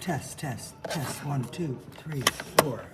Test, test, test. 1, 2, 3, 4.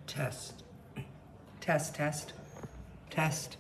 Test. Test, test, test.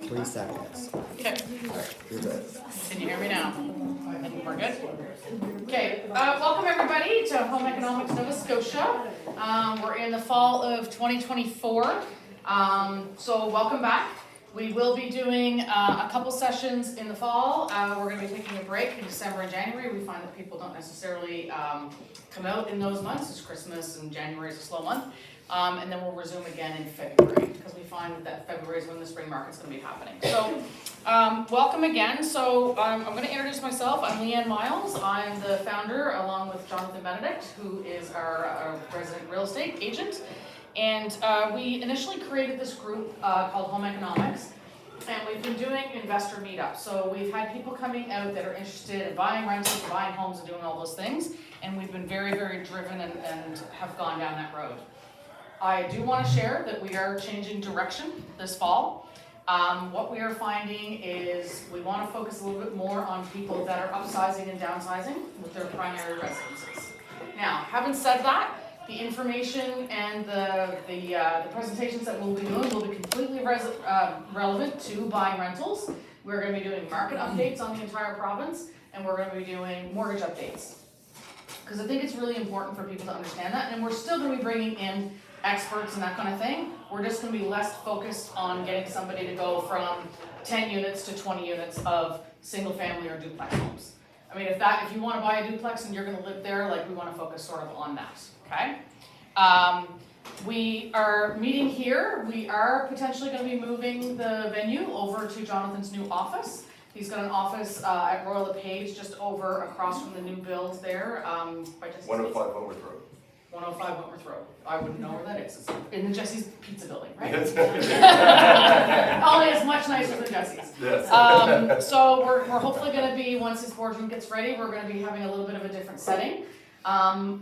3 seconds. Okay, You're good. can you hear me now? And we're good? Okay, welcome everybody to Home Economics Nova Scotia. We're in the fall of 2024, so welcome back. We will be doing a couple sessions in the fall. We're going to be taking a break in December and January. We find that people don't necessarily come out in those months. It's Christmas and January is a slow month. And then we'll resume again in February because we find that February is when the spring market's going to be happening. So welcome again. So I'm going to introduce myself. I'm Leanne Miles. I'm the founder along with Jonathan Benedict, who is our resident real estate agent. And we initially created this group called Home Economics. And we've been doing investor meetups. So we've had people coming out that are interested in buying rentals, buying homes and doing all those things. And we've been very, very driven and have gone down that road. I do want to share that we are changing direction this fall. What we are finding is we want to focus a little bit more on people that are upsizing and downsizing with their primary residences. Now, having said that, the information and the presentations that we'll be doing will be completely relevant to buying rentals. We're going to be doing market updates on the entire province, and we're going to be doing mortgage updates. Because I think it's really important for people to understand that, and we're still going to be bringing in experts and that kind of thing. We're just going to be less focused on getting somebody to go from 10 units to 20 units of single family or duplex homes. I mean, if you want to buy a duplex and you're going to live there, like we want to focus sort of on that, okay? We are meeting here. We are potentially going to be moving the venue over to Jonathan's new office. He's got an office at Royal LePage just over across from the new build there. By Jesse's 105 Wentworth Road. 105 Wentworth Road. I wouldn't know where that is. It's in the Jesse's Pizza Building, right? Yes. Only it's much nicer than Jesse's. Yes. So we're hopefully going to be, once his boardroom gets ready, we're going to be having a little bit of a different setting.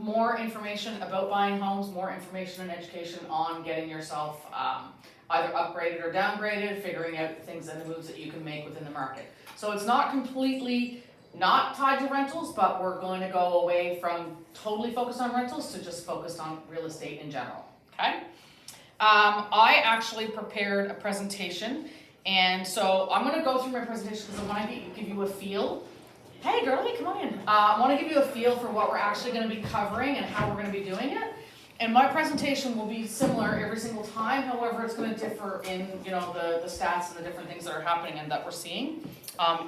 More information about buying homes, more information and education on getting yourself either upgraded or downgraded, figuring out things and the moves that you can make within the market. So it's not completely not tied to rentals, but we're going to go away from totally focused on rentals to just focused on real estate in general, okay? I actually prepared a presentation, and so I'm going to go through my presentation because I want to give you a feel. Hey girlie, come on in. I want to give you a feel for what we're actually going to be covering and how we're going to be doing it. And my presentation will be similar every single time, however it's going to differ in the stats and the different things that are happening and that we're seeing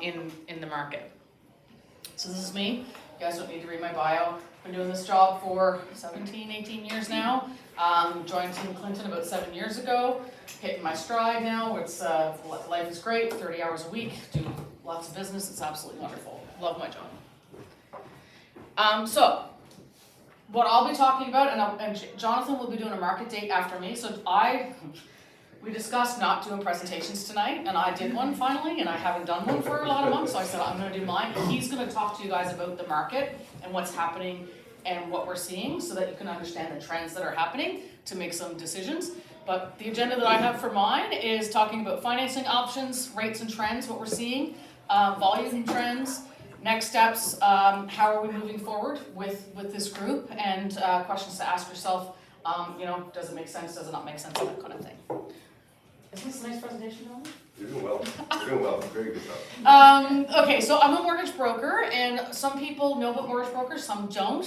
in the market. So this is me. You guys don't need to read my bio. I've been doing this job for 17, 18 years now. Joined Team Clinton about 7 years ago. Hitting my stride now. It's life is great. 30 hours a week. Do lots of business. It's absolutely wonderful. Love my job. So what I'll be talking about, and Jonathan will be doing a market date after me. So we discussed not doing presentations tonight, and I did one finally, and I haven't done one for a lot of months, so I said I'm going to do mine. He's going to talk to you guys about the market and what's happening and what we're seeing so that you can understand the trends that are happening to make some decisions. But the agenda that I have for mine is talking about financing options, rates and trends, what we're seeing, volume trends, next steps, how are we moving forward with this group, and questions to ask yourself, does it make sense, does it not make sense, that kind of thing. Isn't this a nice presentation, Ellen? You're doing well. You're doing well. Very good stuff. Okay, so I'm a mortgage broker, and some people know about mortgage brokers, some don't.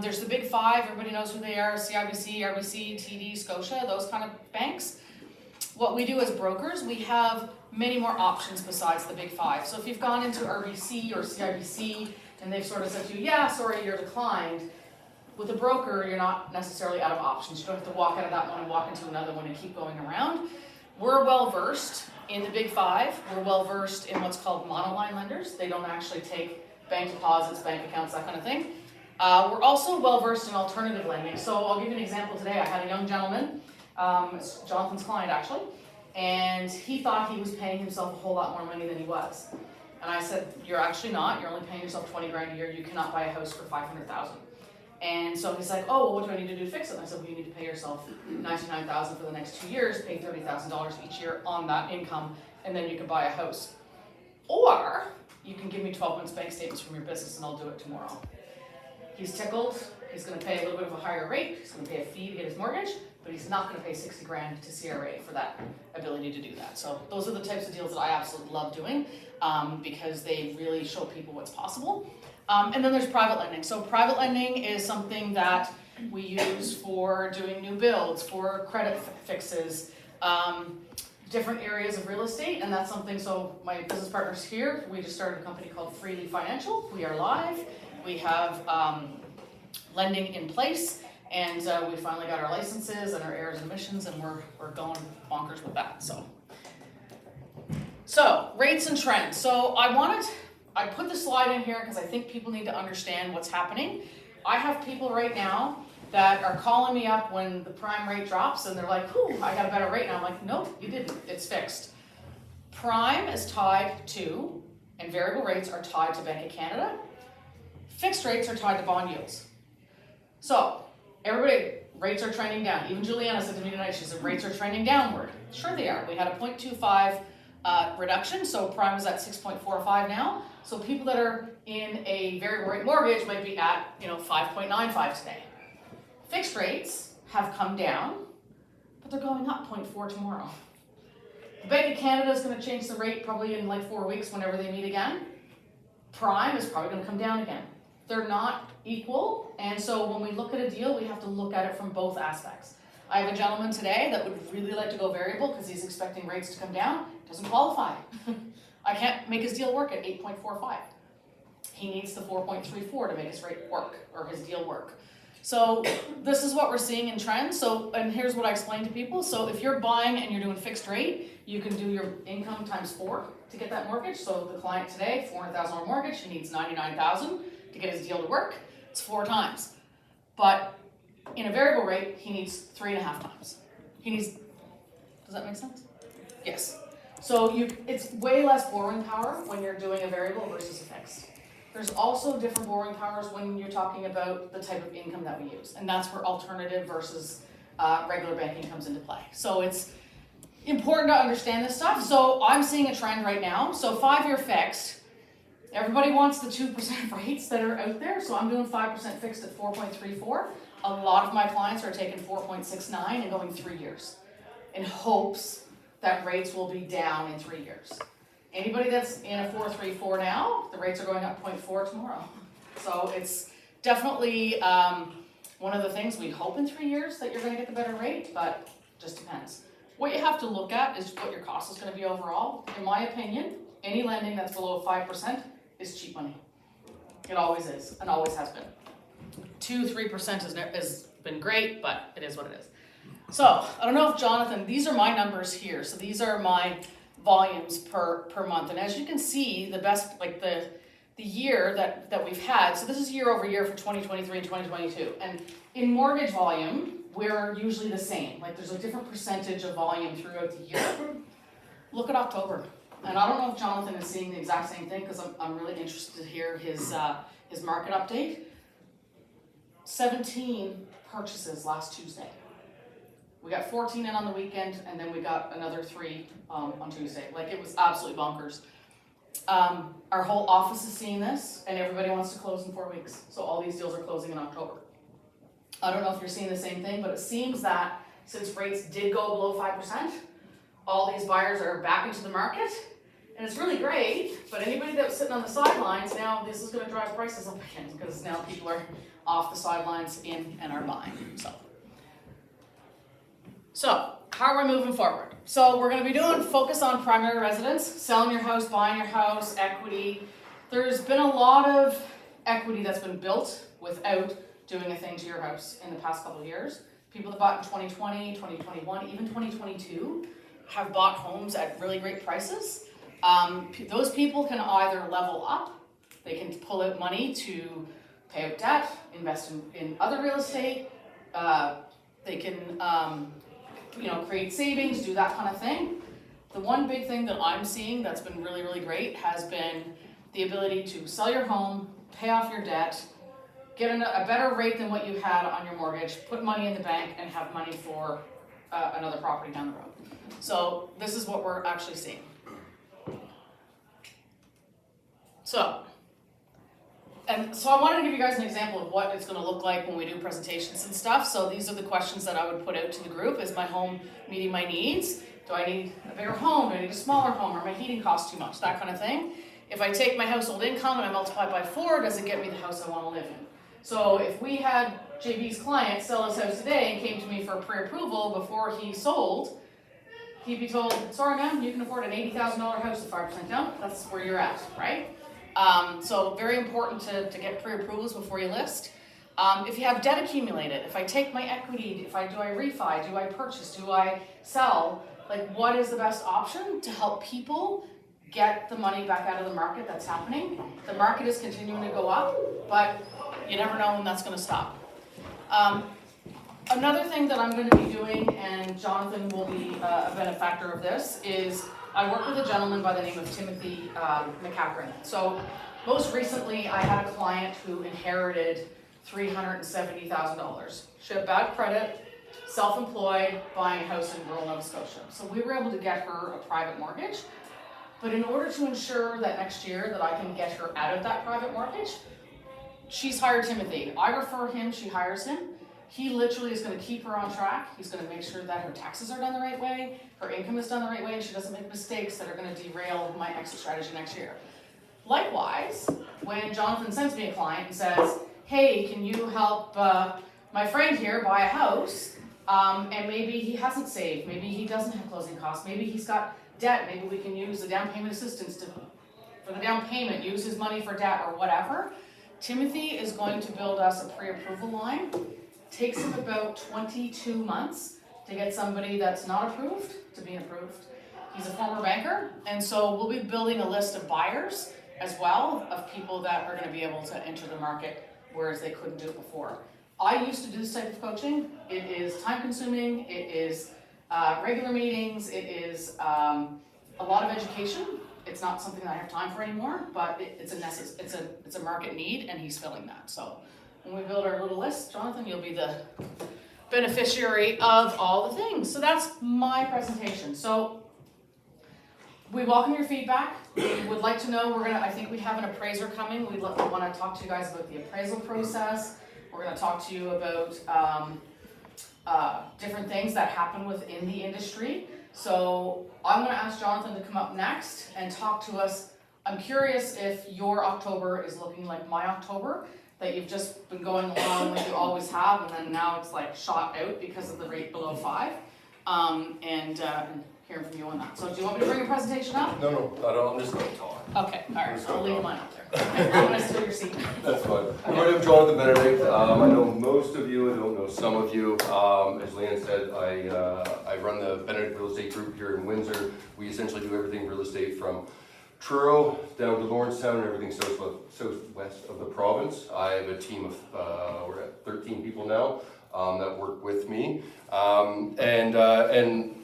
There's the big five, everybody knows who they are, CIBC, RBC, TD, Scotia, those kind of banks. What we do as brokers, we have many more options besides the big five. So if you've gone into RBC or CIBC, and they've sort of said to you, yeah, sorry, you're declined, with a broker, you're not necessarily out of options. You don't have to walk out of that one and walk into another one and keep going around. We're well versed in the big five. We're well versed in what's called monoline lenders. They don't actually take bank deposits, bank accounts, that kind of thing. We're also well versed in alternative lending. So I'll give you an example today. I had a young gentleman, it's Jonathan's client actually, and he thought he was paying himself a whole lot more money than he was. And I said, you're actually not. You're only paying yourself 20 grand a year. You cannot buy a house for 500,000. And so he's like, oh, well, what do I need to do to fix it? And I said, well, you need to pay yourself $99,000 for the next 2 years, pay $30,000 each year on that income, and then you can buy a house. Or you can give me 12 months bank statements from your business and I'll do it tomorrow. He's tickled. He's going to pay a little bit of a higher rate. He's going to pay a fee to get his mortgage, but but he's not gonna pay 60 grand to CRA for that ability to do that. So those are the types of deals that I absolutely love doing, because they really show people what's possible. And then there's private lending. So private lending is something that we use for doing new builds, for credit fixes, different areas of real estate, and that's something, so my business partners here, we just started a company called Freely Financial. We are live, we have lending in place, and we finally got our licenses and our errors and emissions, and we're going bonkers with that, So, rates and trends. So I put the slide in here because I think people need to understand what's happening. I have people right now that are calling me up when the prime rate drops and they're like, "Whew, I got a better rate." And I'm like, "Nope, you didn't, it's fixed." Prime is tied to, and variable rates are tied to Bank of Canada. Fixed rates are tied to bond yields. So, everybody, rates are trending down. Even Juliana said to me tonight, she said, rates are trending downward. Sure they are. We had a 0.25 reduction, so prime is at 6.45 now. So people that are in a variable rate mortgage might be at 5.95 today. Fixed rates have come down, but they're going up 0.4 tomorrow. The Bank of Canada is going to change the rate probably in like 4 weeks whenever they meet again. Prime is probably going to come down again. They're not equal, and so when we look at a deal, we have to look at it from both aspects. I have a gentleman today that would really like to go variable because he's expecting rates to come down. Doesn't qualify. I can't make his deal work at 8.45. He needs the 4.34 to make his rate work, or his deal work. So this is what we're seeing in trends. So, and here's what I explain to people. So if you're buying and you're doing fixed rate, you can do your income times 4 to get that mortgage. So the client today, $400,000 mortgage, he needs $99,000 to get his deal to work. It's 4 times. But in a variable rate, he needs 3.5 times. Does that make sense? Yes. So it's way less borrowing power when you're doing a variable versus a fixed. There's also different borrowing powers when you're talking about the type of income that we use. And that's where alternative versus regular banking comes into play. So it's important to understand this stuff. So I'm seeing a trend right now. So 5-year fixed, everybody wants the 2% rates that are out there. So I'm doing 5% fixed at 4.34. A lot of my clients are taking 4.69 and going 3 years in hopes that rates will be down in 3 years. Anybody that's in a 4.34 now, the rates are going up 0.4 tomorrow. So it's definitely one of the things we hope in 3 years that you're going to get the better rate, but just depends. What you have to look at is what your cost is going to be overall. In my opinion, any lending that's below 5% is cheap money. It always is, and always has been. 2-3% has been great, but it is what it is. So, I don't know if Jonathan, these are my numbers here. So these are my volumes per month. And as you can see, the best, like the year that we've had, so this is year over year for 2023 and 2022. And in mortgage volume, we're usually the same. Like there's a different percentage of volume throughout the year. Look at October. And I don't know if Jonathan is seeing the exact same thing because I'm really interested to hear his market update. 17 purchases last Tuesday. We got 14 in on the weekend, and then we got another 3 on Tuesday. Like, it was absolutely bonkers. Our whole office is seeing this, and everybody wants to close in 4 weeks. So all these deals are closing in October. I don't know if you're seeing the same thing, but it seems that since rates did go below 5%, all these buyers are back into the market, and it's really great, but anybody that was sitting on the sidelines, now this is going to drive prices up again, because now people are off the sidelines in and are buying. So, how are we moving forward? So we're going to be doing focus on primary residence, selling your house, buying your house, equity. There's been a lot of equity that's been built without doing a thing to your house in the past couple of years. People that bought in 2020, 2021, even 2022 have bought homes at really great prices. Those people can either level up, they can pull out money to pay out debt, invest in other real estate, they can create savings, do that kind of thing. The one big thing that I'm seeing that's been really, really great has been the ability to sell your home, pay off your debt, get a better rate than what you had on your mortgage, put money in the bank, and have money for another property down the road. So this is what we're actually seeing. So And so I wanted to give you guys an example of what it's gonna look like when we do presentations and stuff. So these are the questions that I would put out to the group. Is my home meeting my needs? Do I need a bigger home? Do I need a smaller home? Or my heating cost too much? That kind of thing. If I take my household income and I multiply it by 4, does it get me the house I wanna live in? So if we had JB's client sell his house today and came to me for pre-approval before he sold, he'd be told, sorry ma'am, you can afford an $80,000 house at 5% down. That's where you're at, right? So very important to get pre-approvals before you list. If you have debt accumulated, if I take my equity, do I refi, do I purchase, do I sell, like what is the best option to help people get the money back out of the market that's happening? The market is continuing to go up, but you never know when that's gonna stop. Another thing that I'm gonna be doing, and Jonathan will be a benefactor of this, is I work with a gentleman by the name of Timothy McCaffrey. So most recently, I had a client who inherited $370,000. She had bad credit, self-employed, buying a house in rural Nova Scotia. So we were able to get her a private mortgage. But in order to ensure that next year that I can get her out of that private mortgage, she's hired Timothy. I refer him, she hires him. He literally is gonna keep her on track. He's gonna make sure that her taxes are done the right way, her income is done the right way, and she doesn't make mistakes that are gonna derail my exit strategy next year. Likewise, when Jonathan sends me a client and says, hey, can you help my friend here buy a house, and maybe he hasn't saved, maybe he doesn't have closing costs, maybe he's got debt, maybe we can use the down payment assistance for the down payment, use his money for debt or whatever. Timothy is going to build us a pre-approval line. Takes him about 22 months to get somebody that's not approved to be approved. He's a former banker, and so we'll be building a list of buyers as well, of people that are gonna be able to enter the market, whereas they couldn't do it before. I used to do this type of coaching. It is time consuming, it is regular meetings, it is a lot of education. It's not something that I have time for anymore, but it's a market need, and he's filling that. So when we build our little list, Jonathan, you'll be the beneficiary of all the things. So that's my presentation. So we welcome your feedback. We would like to know, I think we have an appraiser coming. We want to talk to you guys about the appraisal process. We're going to talk to you about different things that happen within the industry. So I'm going to ask Jonathan to come up next and talk to us. I'm curious if your October is looking like my October, that you've just been going along like you always have, and then now it's like shot out because of the rate below 5, and hearing from you on that. So do you want me to bring your presentation up? No, I don't, I'm just gonna talk. Okay, all right, so I'll leave mine up there. I'm gonna steal your seat. That's fine. My name is Jonathan Benedict. I know most of you, I don't know some of you. As Leanne said, I run the Benedict Real Estate Group here in Windsor. We essentially do everything real estate from Truro down to Lawrencetown and everything southwest of the province. I have a team of, we're at 13 people now that work with me. And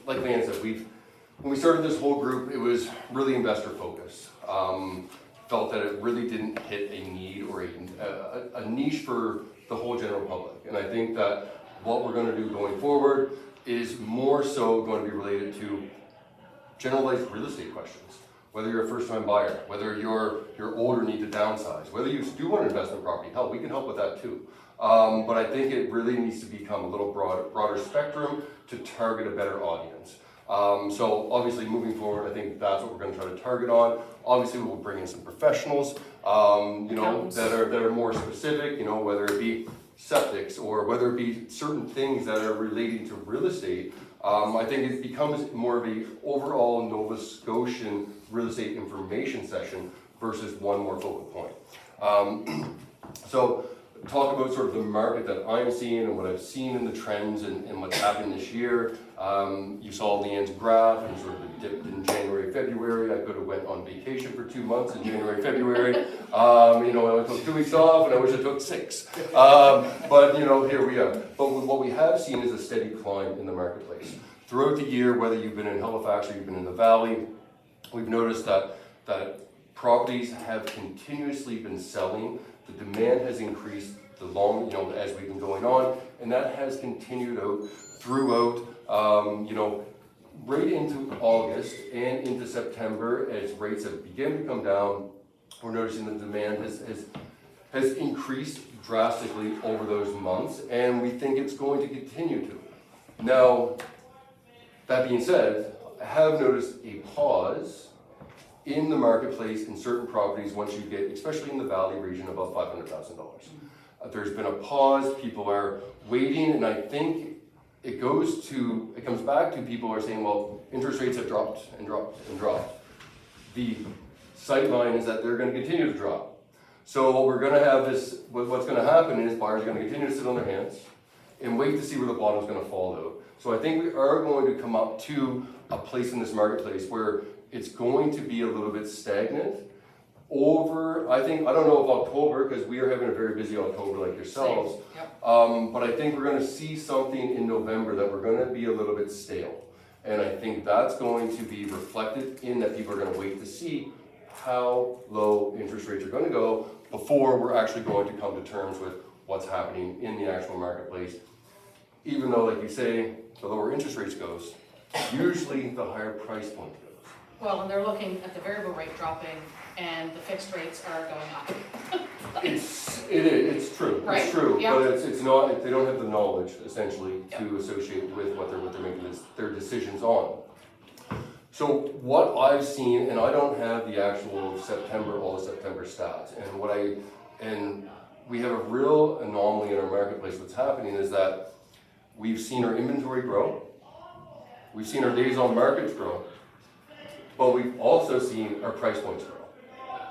like Leanne said, when we started this whole group, it was really investor focused. Felt that it really didn't hit a need or a niche for the whole general public. And I think that what we're going to do going forward is more so going to be related to generalized real estate questions. Whether you're a first-time buyer, whether you're older, need to downsize, whether you do want to invest in property, hell, we can help with that too. But I think it really needs to become a little broader spectrum to target a better audience. So obviously moving forward, I think that's what we're going to try to target on. Obviously we'll bring in some professionals, that are more specific, whether it be septics or whether it be certain things that are relating to real estate. I think it becomes more of a overall Nova Scotian real estate information session versus one more focal point. So talk about sort of the market that I'm seeing and what I've seen in the trends and what's happened this year. You saw Leanne's graph and sort of the dip in January, February. I could have went on vacation for 2 months in January, February. I took 2 weeks off and I wish I took 6. But here we are. But what we have seen is a steady climb in the marketplace. Throughout the year, whether you've been in Halifax or you've been in the Valley, we've noticed that properties have continuously been selling. The demand has increased as we've been going on, and that has continued out throughout, right into August and into September as rates have begun to come down. We're noticing the demand has has increased drastically over those months, and we think it's going to continue to. Now, that being said, I have noticed a pause in the marketplace in certain properties once you get, especially in the Valley region, above $500,000. There's been a pause, people are waiting, and I think it comes back to people are saying, well, interest rates have dropped and dropped and dropped. The sight line is that they're going to continue to drop. So what we're going to have is, what's going to happen is buyers are going to continue to sit on their hands and wait to see where the bottom is going to fall out. So I think we are going to come up to a place in this marketplace where it's going to be a little bit stagnant over, I don't know if October, because we are having a very busy October like yourselves. Yep. But I think we're going to see something in November that we're going to be a little bit stale. And I think that's going to be reflected in that people are going to wait to see how low interest rates are going to go before we're actually going to come to terms with what's happening in the actual marketplace. Even though, like you say, the lower interest rates goes, usually the higher price point goes. Well, and they're looking at the variable rate dropping and the fixed rates are going up. It's true. Right, It's true, yeah. but it's not. They don't have the knowledge essentially to associate with what they're making their decisions on. So what I've seen, and I don't have the actual all the September stats, and we have a real anomaly in our marketplace. What's happening is that we've seen our inventory grow, we've seen our days on markets grow, but we've also seen our price points grow.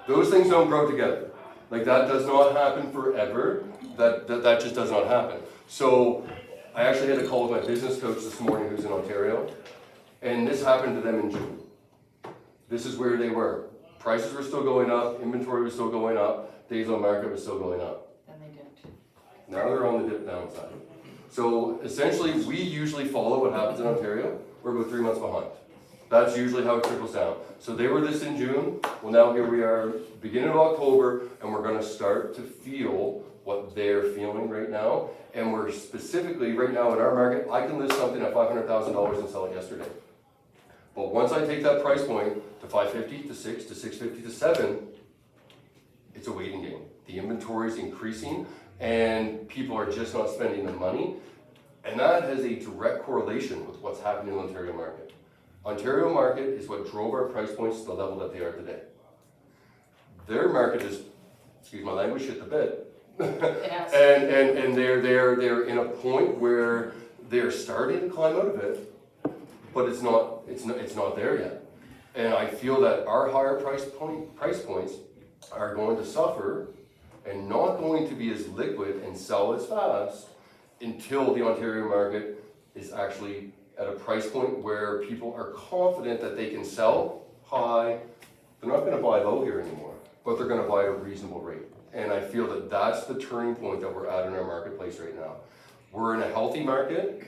Those things don't grow together. Like that does not happen forever. That just does not happen. So I actually had a call with my business coach this morning who's in Ontario, and this happened to them in June. This is where they were. Prices were still going up, inventory was still going up, days on market was still going up. Then they didn't. Now they're on the dip downside. So essentially, we usually follow what happens in Ontario. We're about 3 months behind. That's usually how it trickles down. So they were this in June. Well, now here we are, beginning of October, and we're going to start to feel what they're feeling right now. And we're specifically, right now in our market, I can list something at $500,000 and sell it yesterday. But once I take that price point to 550, to 6, to 650, to 7, it's a waiting game. The inventory is increasing, and people are just not spending the money. And that has a direct correlation with what's happening in the Ontario market. Ontario market is what drove our price points to the level that they are today. Their market is, excuse my language, shit the bed. Yes. and they're in a point where they're starting to climb out of it, but it's not there yet. And I feel that our higher price points are going to suffer and not going to be as liquid and sell as fast until the Ontario market is actually at a price point where people are confident that they can sell high. They're not going to buy low here anymore, but they're going to buy at a reasonable rate. And I feel that that's the turning point that we're at in our marketplace right now. We're in a healthy market.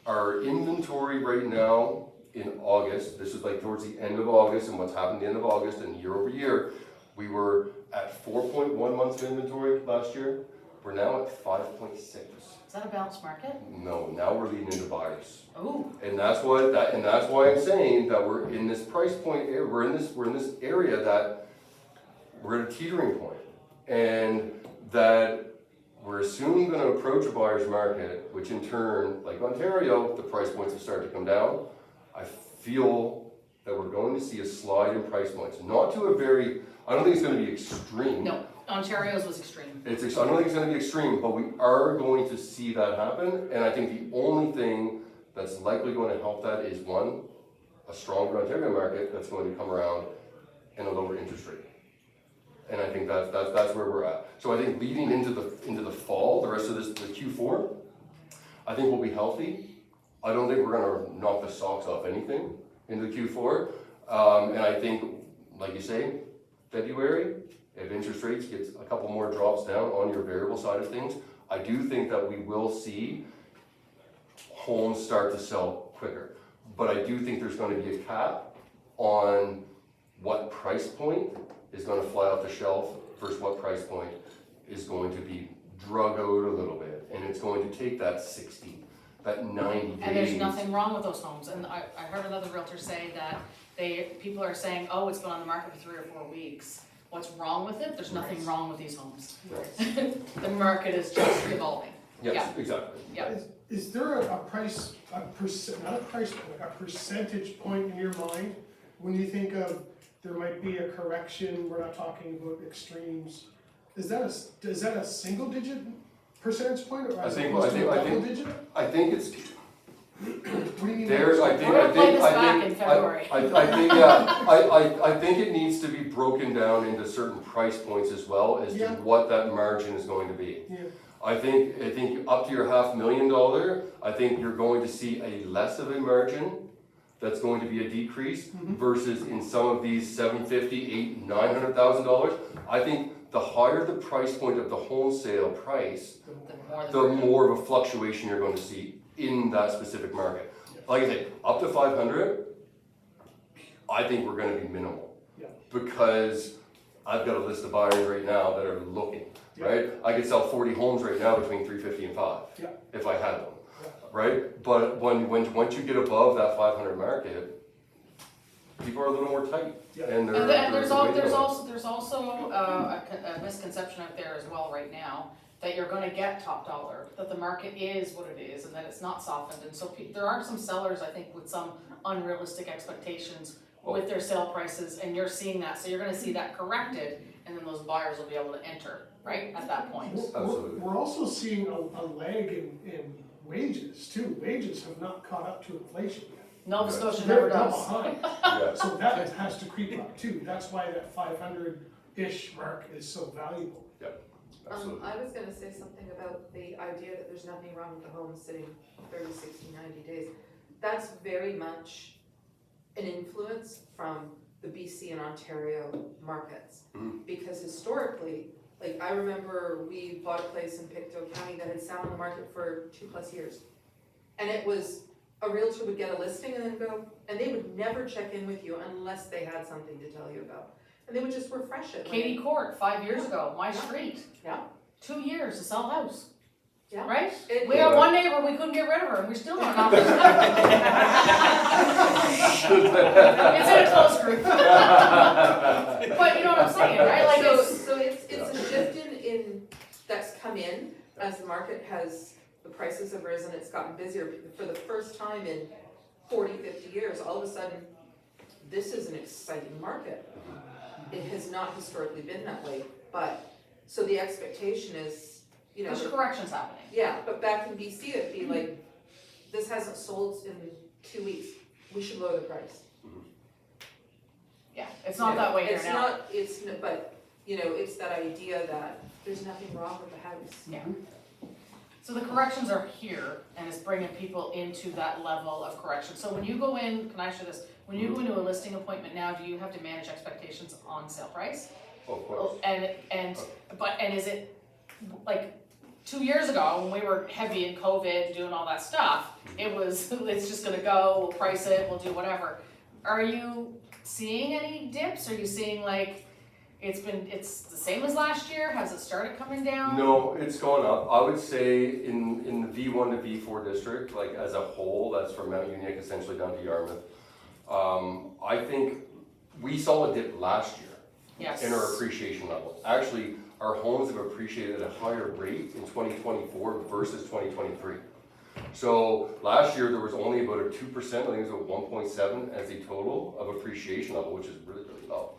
Our inventory right now in August, this is like towards the end of August and what's happened at the end of August and year over year, we were at 4.1 months of inventory last year. We're now at 5.6. Is that a balanced market? No, now we're leading into buyers. Oh. And that's why I'm saying that we're in this price point, we're in this area that we're at a teetering point. And that we're soon going to approach a buyer's market, which in turn, like Ontario, the price points have started to come down. I feel that we're going to see a slide in price points. Not to a very, I don't think it's going to be extreme. No, Ontario's was extreme. I don't think it's going to be extreme, but we are going to see that happen. And I think the only thing that's likely going to help that is one, a stronger Ontario market that's going to come around and a lower interest rate. And I think that's where we're at. So I think leading into the fall, the rest of the Q4, I think we'll be healthy. I don't think we're going to knock the socks off anything into Q4. And I think, like you say, February, if interest rates get a couple more drops down on your variable side of things, I do think that we will see homes start to sell quicker. But I do think there's going to be a cap on what price point is going to fly off the shelf versus what price point is going to be drug out a little bit. And it's going to take that 60, that 90 days. And there's nothing wrong with those homes. And I heard another realtor say that people are saying, oh, it's been on the market for 3 or 4 weeks. what's wrong with it, there's nothing Right. wrong with these homes. Right. The market is just evolving. Yes, exactly. Yeah. Is there a price, not a price point, a percentage point in your mind when you think of there might be a correction, we're not talking about extremes? Is that a single digit percentage point or I as think- opposed to a I think- double digit? I think it's, What do you mean? there's, I We're think, gonna play this back in February. I think, yeah, I think it needs to be broken down into certain price points as well as to Yeah. what that margin is going to be. Yeah, I think up to your $500,000, I think you're going to see a less of a margin. That's going to be a decrease versus in some of these $750,000, $800,000, $900,000. I think the higher the price point of the wholesale price, the more of a fluctuation you're going to see in that specific market. Like I say, up to 500, I think we're going to be minimal. Yeah. Because I've got a list of buyers right now that are looking, right? I could sell 40 homes right now between 350 and 5 Yeah. if I had them, Yeah. right? But once you get above that 500 market, people are a little more tight. Yeah. And And there's waiting. also a misconception out there as well right now, that you're gonna get top dollar, that the market is what it is, and that it's not softened, and so there are some sellers, I think, with some unrealistic expectations with their sale prices, and you're seeing that, so you're gonna see that corrected, and then those buyers will be able to enter, right, at that point. Absolutely. We're also seeing a lag in wages too. Wages have not caught up to inflation yet. Nova Scotia They're never does. behind. Yeah. So that has to creep up too. That's why that 500-ish mark is so valuable. Absolutely. I was gonna say something about the idea that there's nothing wrong with the home sitting 30, 60, 90 days. That's very much an influence from the BC and Ontario markets. Mhm. Because historically, like I remember we bought a place in Pictou County that had sat on the market for 2+ years. And it was, a realtor would get a listing and then go, and they would never check in with you unless they had something to tell you about. And they would just refresh it. Katie Court, 5 years ago, my Yeah. street. Yeah. 2 years to sell a house. Yeah. Right? It- We had one neighbor, we couldn't get rid of her, and we still aren't off. It's in a close group. But you know what I'm saying, right? Like So it's a shift in that's come in as the market has, the prices have risen, it's gotten busier. For the first time in 40, 50 years, all of a sudden, this is an exciting market. It has not historically been that way, but, so the expectation is, you know, there's corrections happening. yeah, but back in BC, it'd be like, this hasn't sold in 2 weeks, we should lower the price. Yeah, it's not that way here now. But, you know, it's that idea that there's nothing wrong with the house. Yeah. So the corrections are here, and it's bringing people into that level of correction. So when you go in, can I ask you this? When you go into a listing appointment now, do you have to manage expectations on sale price? Of course. And is it, like, 2 years ago, when we were heavy in COVID and doing all that stuff, it was, it's just gonna go, we'll price it, we'll do whatever. Are you seeing any dips? Are you seeing like, it's the same as last year? Has it started coming down? No, it's gone up. I would say in the V1 to V4 district, like as a whole, that's from Mount Union essentially down to Yarmouth. I think we saw a dip last year Yes. in our appreciation level. Actually, our homes have appreciated at a higher rate in 2024 versus 2023. So last year there was only about a 2%, I think it was about 1.7 as a total of appreciation level, which is really, really low.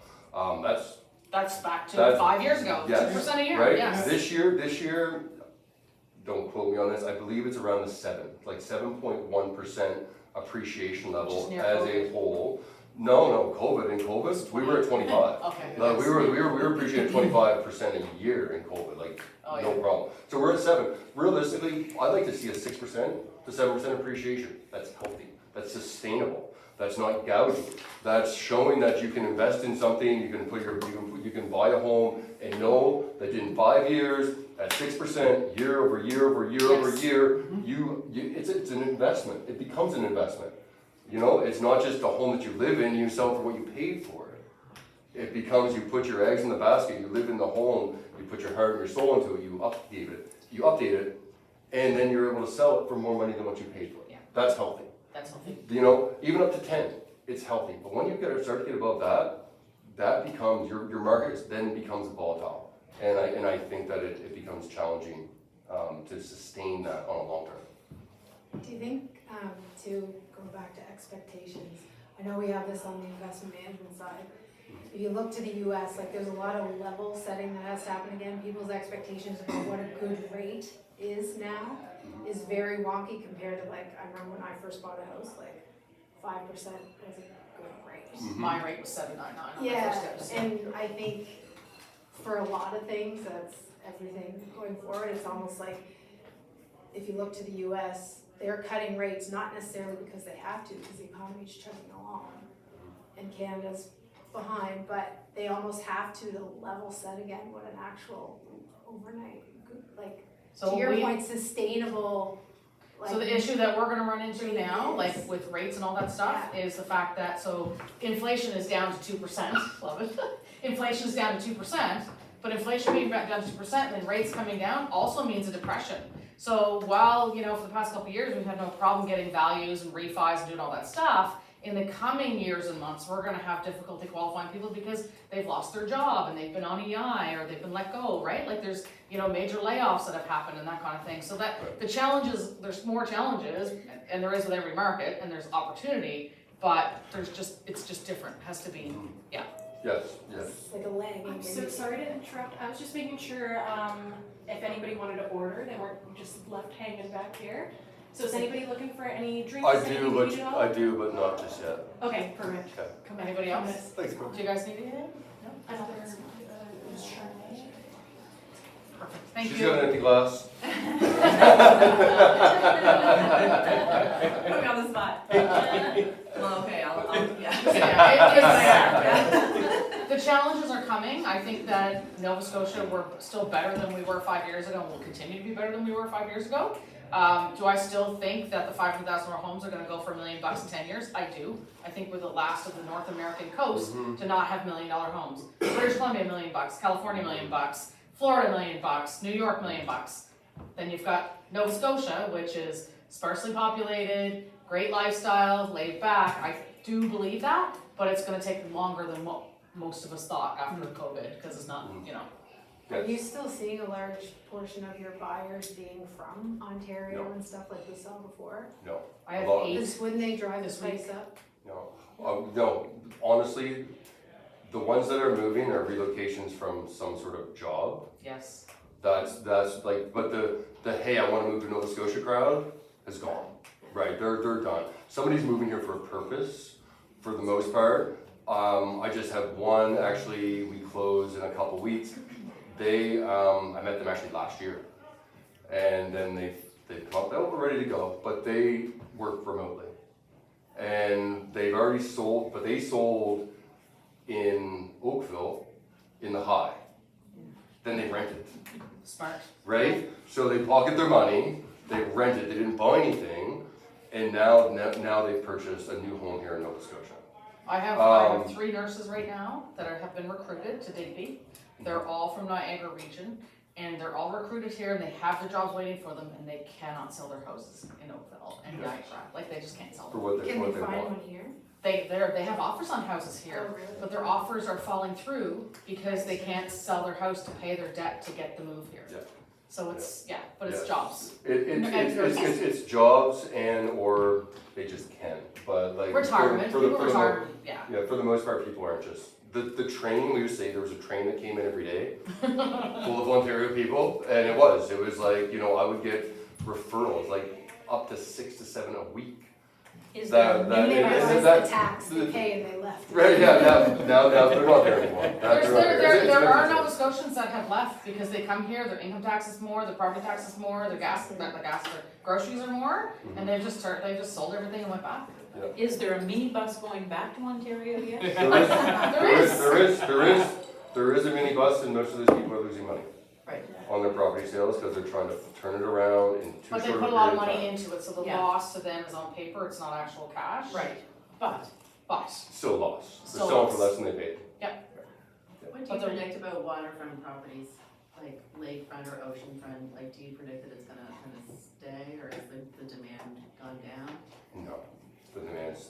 That's back to That's- 5 years ago, yes, 2% a year, Right? yes. This year, don't quote me on this, I believe it's around the 7.1% appreciation Which is level near as a COVID. whole. No, COVID, we were at 25. Okay. No, we were appreciating 25% a year in COVID, like, Oh, no yeah. problem. So we're at 7. Realistically, I'd like to see a 6% to 7% appreciation. That's healthy, that's sustainable, that's not gouging. That's showing that you can invest in something, you can buy a home and know that in 5 years, at 6%, year over year over year over Yes. year, it's an investment, it becomes an investment. You know, it's not just a home that you live in, you sell for what you paid for it. It becomes, you put your eggs in the basket, you live in the home, you put your heart and your soul into it, you update it, and then you're able to sell it for more money than what you paid for it. Yeah. That's healthy. That's healthy. You know, even up to 10, it's healthy. But when you start to get above that, that becomes, your market then becomes volatile. And I think that it becomes challenging to sustain that on a long term. Do you think, to go back to expectations, I know we have this on the investment management side. If you look to the US, like there's a lot of level setting that has to happen again. People's expectations about what a good rate is now is very wonky compared to like, I remember when I first bought a house, like 5% was a good rate. My rate was 7.99 on my Yeah, first house. and I think for a lot of things, that's everything going forward. It's almost like, if you look to the US, they're cutting rates, not necessarily because they have to, because the economy's chugging along, and Canada's behind, but they almost have to level set again what an actual overnight, like, So to your we- point, sustainable, like. So the issue that we're gonna run into now, like Yes. with rates and all that stuff, is the fact that, so inflation is down to 2%, love it. Inflation is down to 2%, but inflation being down to 2% and then rates coming down also means a depression. So while, you know, for the past couple of years, we've had no problem getting values and refis and doing all that stuff, in the coming years and months, we're gonna have difficulty qualifying people because they've lost their job and they've been on EI or they've been let go, right? Like there's, you know, major layoffs that have happened and that kind of thing. So that, the challenges, there's more challenges, and there is with every market, and there's opportunity, but there's just, it's just different, it has to be, yeah. Yes, yes. It's like a lagging. I'm so sorry to interrupt. I was just making sure if anybody wanted to order, they weren't just left hanging back here. So is anybody looking for any drinks? I anything do, you need at all? but not just yet. Okay, perfect. Okay. Come back. Anybody else? Thanks, bro. Do you guys need anything? Another Chardonnay. Perfect, thank She's you. got an empty glass. Put me on the spot. Well, okay, I'll yeah. Yeah, the challenges are coming. I think that Nova Scotia, we're still better than we were 5 years ago, and will continue to be better than we were 5 years ago. Do I still think that the 500,000 homes are gonna go for $1 million in 10 years? I do. I think we're the last of the North American coast to not have $1 million homes. British Columbia $1 million, California $1 million, Florida $1 million, New York $1 million. Then you've got Nova Scotia, which is sparsely populated, great lifestyle, laid back. I do believe that, but it's gonna take longer than what most of us thought after COVID, because it's not, you know. Are you still seeing a large portion of your buyers being from Ontario No. and stuff like we saw before? No, I have A lot. 8. Because wouldn't they drive the This week. price up? no, honestly, the ones that are moving are relocations from some sort of job. Yes. That's like, but the hey, I wanna move to Nova Scotia crowd has gone, right, they're done. Somebody's moving here for a purpose, for the most part. I just have one, actually, we close in a couple weeks. They, I met them actually last year. And then they've come up, they're ready to go, but they work remotely. And they've already sold, but they sold in Oakville in the high. Then they rented. Smart. Right? So they pocket their money, they rented, they didn't buy anything, and now they've purchased a new home here in Nova Scotia. I have 3 nurses right now that have been recruited to Digby. They're all from Niagara region, and they're all recruited here, and they have their jobs waiting for them, and they cannot sell their houses in Oakville and Niagara. Like, they just can't sell For them. what they Can they find want. one here? They have offers on houses Oh, here, really? but their offers are falling through because they can't sell their house to pay their debt to get the move here. Yeah. So it's, but it's Yeah. jobs. It's jobs and or they just can't, but like. Retirement, for the- people for the mo- retirement, yeah. Yeah, for the most part, people aren't just, the train, we used to say there was a train that came in every day, full of Ontario people, and it was like, I would get referrals, like up to 6 to 7 a week. Is That- there, maybe they that- realized that- the tax they pay and they left. Right, yeah, now they're not there anymore. They're not there. There are It's- Nova Scotians that have left because they come here, their income tax is more, their property tax is more, their their groceries are more, and they've just sold everything and went back. Is there a minibus going back to Ontario yet? There is a minibus, and most of those people are losing money Right. on their property sales because they're trying to turn it around in too But short they of a put a lot of period money time. into it, so the Yeah. loss to them is on paper, it's not actual cash. Right. But, Still lost. They're Still selling for lost. less than they paid. What do But you the- predict about waterfront properties, like lakefront or oceanfront? Like, do you predict that it's gonna kind of stay, or has the demand gone down? No. the demand's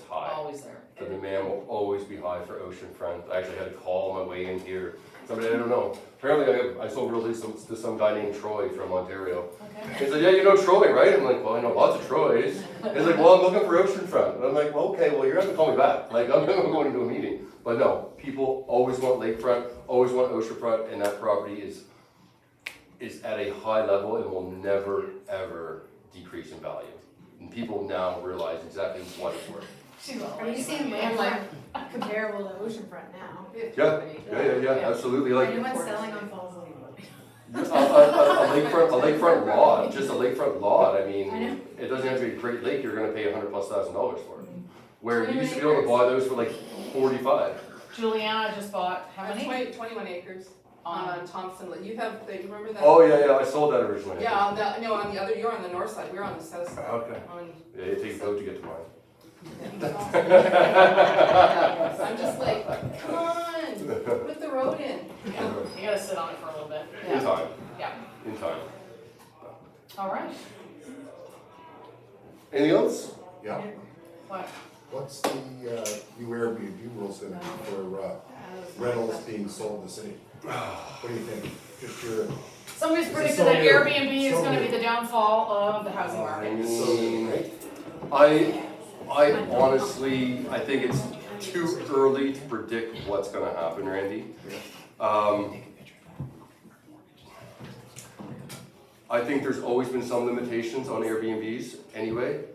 high. Always there. The demand will always be high for oceanfront. I actually had a call on my way in here. Somebody, I don't know, apparently I sold real estate to some guy named Troy from Ontario. Okay. He's like, yeah, you know Troy, right? I'm like, well, I know lots of Troys. He's like, well, I'm looking for oceanfront. And I'm like, well, okay, well, you're gonna have to call me back. Like, I'm going into a meeting. But no, people always want lakefront, always want oceanfront, and that property is at a high level and will never, ever decrease in value. And people now realize exactly what it's worth. Are you seeing land comparable to oceanfront now? Yeah, absolutely. Like Anyone selling on Falls Lake? a lakefront lot, just a lakefront lot. I mean, I know. it doesn't have to be a Great Lake. You're going to pay $100,000+ for it. Where you used to be able to buy those for like 45. Juliana just bought how many? 21 acres on Thompson Lake. You remember that? Oh yeah, I sold that originally. Yeah, on the other, you're on the north side, we're on the south side. Okay. Yeah, it takes a boat to get to mine. I'm just like, come on, put the road in. Yeah, you gotta sit on it for a little bit. In time. Yeah. In time. All right. Anything else? Yeah. What? What's the new Airbnb rules then for rentals being sold in the city? What do you think? Just your. Somebody's This is predicted so that new. Airbnb is So going to be new. the downfall of the housing I market. mean, I honestly, I think it's too early to predict what's going to happen, Randy. I think there's always been some limitations on Airbnbs anyway.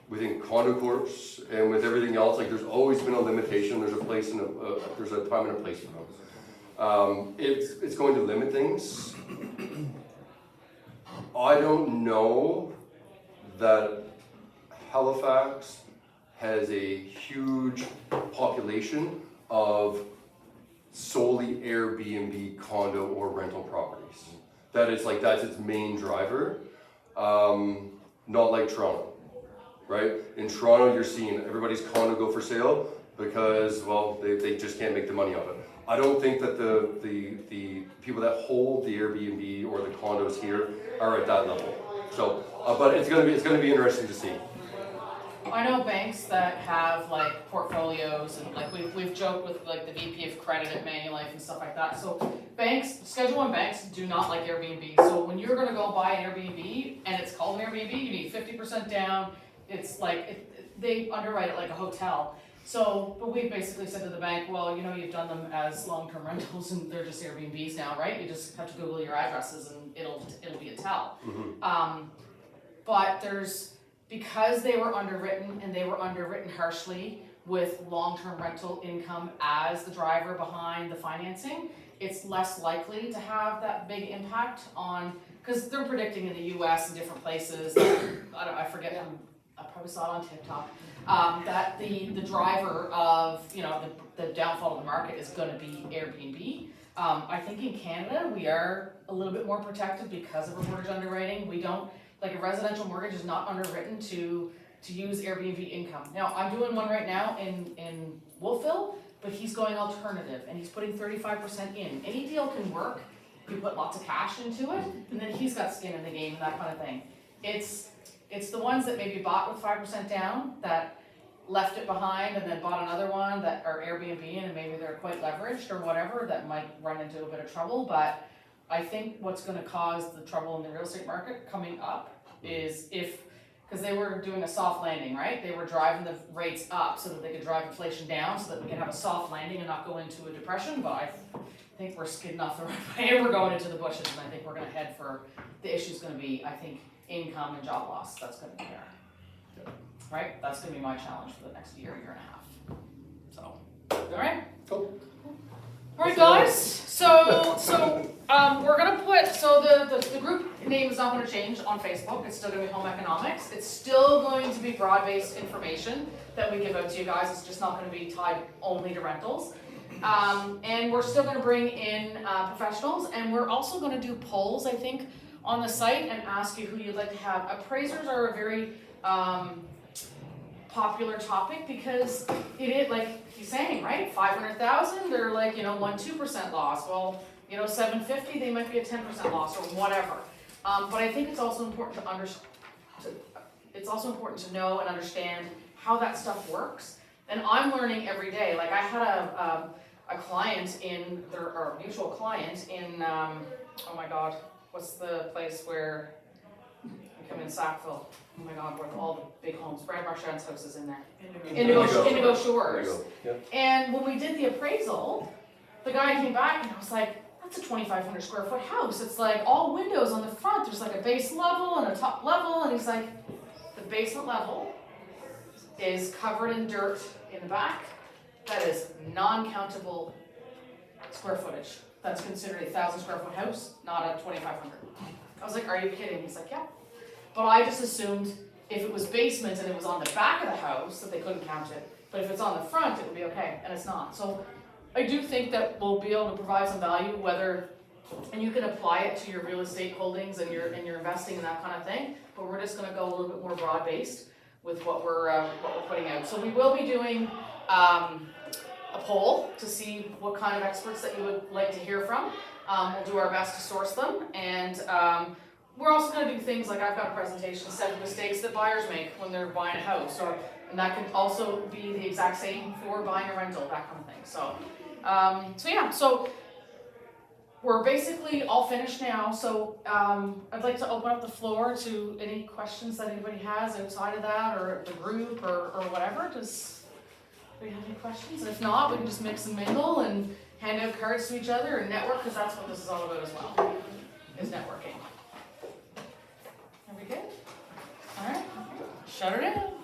Within condo corps and with everything else, like there's always been a limitation. There's a place and there's a time and a place for them. It's going to limit things. I don't know that Halifax has a huge population of solely Airbnb condo or rental properties. That's its main driver. Not like Toronto. Right? In Toronto, you're seeing everybody's condo go for sale because, well, they just can't make the money off it. I don't think that the people that hold the Airbnb or the condos here are at that level. So, but it's gonna be interesting to see. I know banks that have like portfolios and like we've joked with like the VP of credit at Manulife and stuff like that. So Schedule 1 banks do not like Airbnb. So when you're gonna go buy an Airbnb and it's called an Airbnb, you need 50% down. It's like, they underwrite it like a hotel. So, but we basically said to the bank, well, you've done them as long-term rentals and they're just Airbnbs now, right? You just have to Google your addresses and it'll be a tell. Mm-hmm. But because they were underwritten and they were underwritten harshly with long-term rental income as the driver behind the financing, it's less likely to have that big impact on, because they're predicting in the US and different places, I forget who, I probably saw it on TikTok, that the driver of, the downfall of the market is gonna be Airbnb. I think in Canada, we are a little bit more protected because of our mortgage underwriting. We don't, like a residential mortgage is not underwritten to use Airbnb income. Now, I'm doing one right now in Wolfville, but he's going alternative and he's putting 35% in. Any deal can work, you put lots of cash into it, and then he's got skin in the game and that kind of thing. It's the ones that maybe bought with 5% down that left it behind and then bought another one that are Airbnb and maybe they're quite leveraged or whatever that might run into a bit of trouble. But I think what's going to cause the trouble in the real estate market coming up is because they were doing a soft landing, right? They were driving the rates up so that they could drive inflation down so that we can have a soft landing and not go into a depression. But I think we're skidding off the right way and we're going into the bushes, and I think we're going to head for, the issue's going to be, I think, income and job loss. That's going to be there. Right? That's going to be my challenge for the next year and a half. So, all right? Cool. All right, guys. So we're gonna put, the group name is not gonna change on Facebook. It's still gonna be Home Economics. It's still going to be broad-based information that we give out to you guys. It's just not gonna be tied only to rentals. And we're still gonna bring in professionals, and we're also gonna do polls, I think, on the site and ask you who you'd like to have. Appraisers are a very popular topic because it is, like he's saying, right? 500,000, they're like, 1-2% loss. Well, 750, they might be a 10% loss or whatever. But I think it's also important to know and understand how that stuff works. And I'm learning every day. Like I had a client or mutual client in, oh my God, what's the place where we come in Sackville? Oh my God, where all the big homes, Brad Marchand's house is in there. Indigo Shores. There you go. Yep. And when we did the appraisal, the guy came back and I was like, that's a 2,500 square foot house. It's like all windows on the front. There's like a base level and a top level. And he's like, the basement level is covered in dirt in the back. That is non-countable square footage. That's considered a 1,000 square foot house, not a 2,500. I was like, are you kidding? He's like, yeah. But I just assumed if it was basement and it was on the back of the house that they couldn't count it. But if it's on the front, it would be okay, and it's not. So I do think that we'll be able to provide some value, and you can apply it to your real estate holdings and your investing and that kind of thing. But we're just going to go a little bit more broad-based with what we're putting out. So we will be doing a poll to see what kind of experts that you would like to hear from. We'll do our best to source them, and we're also going to do things like I've got a presentation, 7 mistakes that buyers make when they're buying a house, and that can also be the exact same for buying a rental, that kind of thing. So we're basically all finished now. So I'd like to open up the floor to any questions that anybody has outside of that, or the group, or whatever. Does anybody have any questions? And if not, we can just mix and mingle and hand out cards to each other and network, because that's what this is all about as well, is networking. Are we good? All right, shut it in.